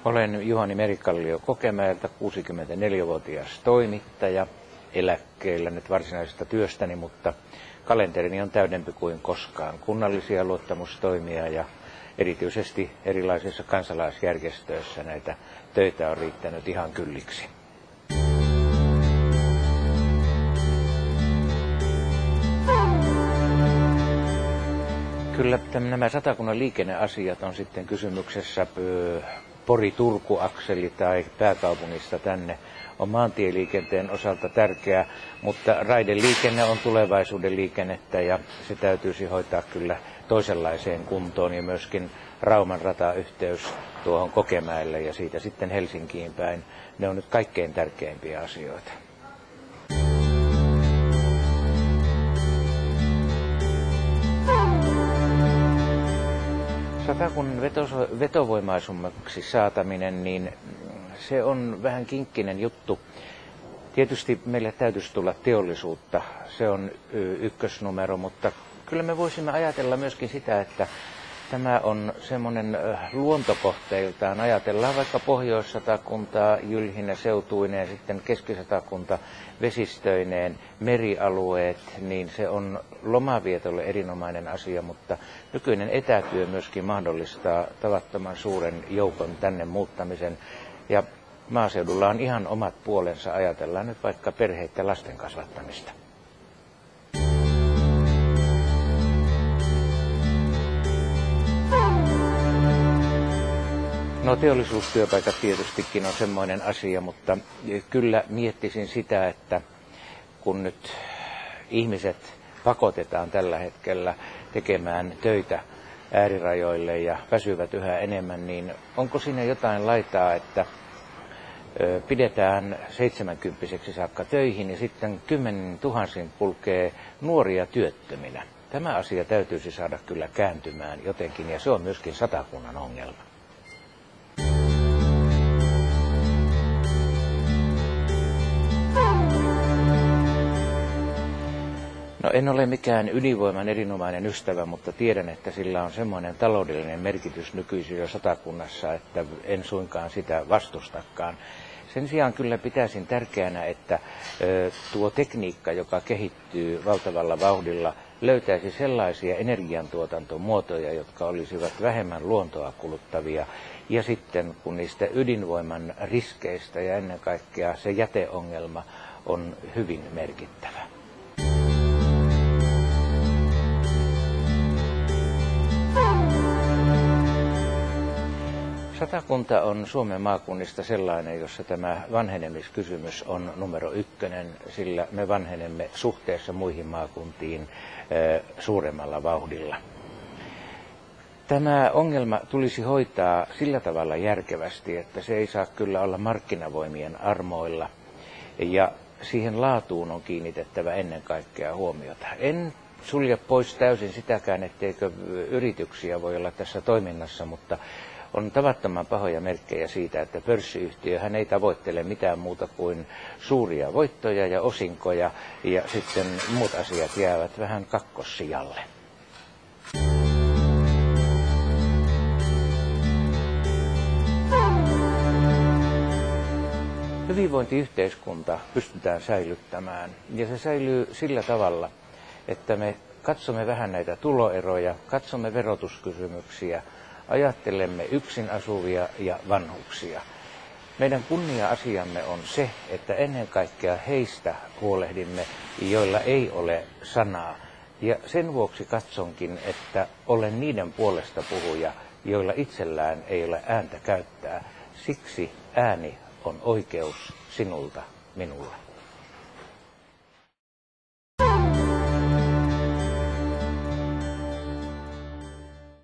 Olen Juhani Merikallio Kokemäeltä, 64-vuotias toimittaja, eläkkeellä nyt varsinaisesta työstäni, mutta kalenterini on täydempi kuin koskaan. Kunnallisia luottamustoimia ja erityisesti erilaisissa kansalaisjärjestöissä näitä töitä on riittänyt ihan kylliksi. Kyllä nämä Satakunnan liikenneasiat on sitten kysymyksessä Pori-Turku-akseli tai pääkaupungista tänne on maantieliikenteen osalta tärkeää, mutta raideliikenne on tulevaisuuden liikennettä ja se täytyisi hoitaa kyllä toisenlaiseen kuntoon ja myöskin Rauman ratayhteys tuohon Kokemäelle ja siitä sitten Helsinkiin päin. Ne on nyt kaikkein tärkeimpiä asioita. Satakunnan vetovoimaisummaksi saataminen, niin se on vähän kinkkinen juttu. Tietysti meille täytyisi tulla teollisuutta, se on ykkösnumero, mutta kyllä me voisimme ajatella myöskin sitä, että tämä on semmoinen luontokohteiltaan. Ajatellaan vaikka Pohjois-Satakuntaa, Jylhinä seutuineen, sitten Keski-Satakunta vesistöineen, merialueet, niin se on lomavietolle erinomainen asia, mutta nykyinen etätyö myöskin mahdollistaa tavattoman suuren joukon tänne muuttamisen. Ja maaseudulla on ihan omat puolensa, ajatellaan nyt vaikka perheiden lasten kasvattamista. No teollisuustyöpaikat tietystikin on semmoinen asia, mutta kyllä miettisin sitä, että kun nyt ihmiset pakotetaan tällä hetkellä tekemään töitä äärirajoille ja väsyvät yhä enemmän, niin onko siinä jotain laitaa, että pidetään 70-vuotiaaksi saakka töihin ja sitten 10 000 kulkee nuoria työttöminä. Tämä asia täytyisi saada kyllä kääntymään jotenkin ja se on myöskin Satakunnan ongelma. No en ole mikään ydinvoiman erinomainen ystävä, mutta tiedän, että sillä on semmoinen taloudellinen merkitys nykyisin jo Satakunnassa, että en suinkaan sitä vastustakaan. Sen sijaan kyllä pitäisin tärkeänä, että tuo tekniikka, joka kehittyy valtavalla vauhdilla, löytäisi sellaisia energiantuotantomuotoja, jotka olisivat vähemmän luontoa kuluttavia. Ja sitten kun niistä ydinvoiman riskeistä ja ennen kaikkea se jäteongelma on hyvin merkittävä. Satakunta on Suomen maakunnista sellainen, jossa tämä vanhenemiskysymys on numero 1, sillä me vanhenemme suhteessa muihin maakuntiin suuremmalla vauhdilla. Tämä ongelma tulisi hoitaa sillä tavalla järkevästi, että se ei saa kyllä olla markkinavoimien armoilla ja siihen laatuun on kiinnitettävä ennen kaikkea huomiota. En sulje pois täysin sitäkään, etteikö yrityksiä voi olla tässä toiminnassa, mutta on tavattoman pahoja merkkejä siitä, että pörssiyhtiöhän ei tavoittele mitään muuta kuin suuria voittoja ja osinkoja ja sitten muut asiat jäävät vähän kakkossijalle. Hyvinvointiyhteiskunta pystytään säilyttämään ja se säilyy sillä tavalla, että me katsomme vähän näitä tuloeroja, katsomme verotuskysymyksiä, ajattelemme yksin asuvia ja vanhuksia. Meidän kunnia-asiamme on se, että ennen kaikkea heistä huolehdimme, joilla ei ole sanaa. Ja sen vuoksi katsonkin, että olen niiden puolesta puhuja, joilla itsellään ei ole ääntä käyttää. Siksi ääni on oikeus sinulta minulle.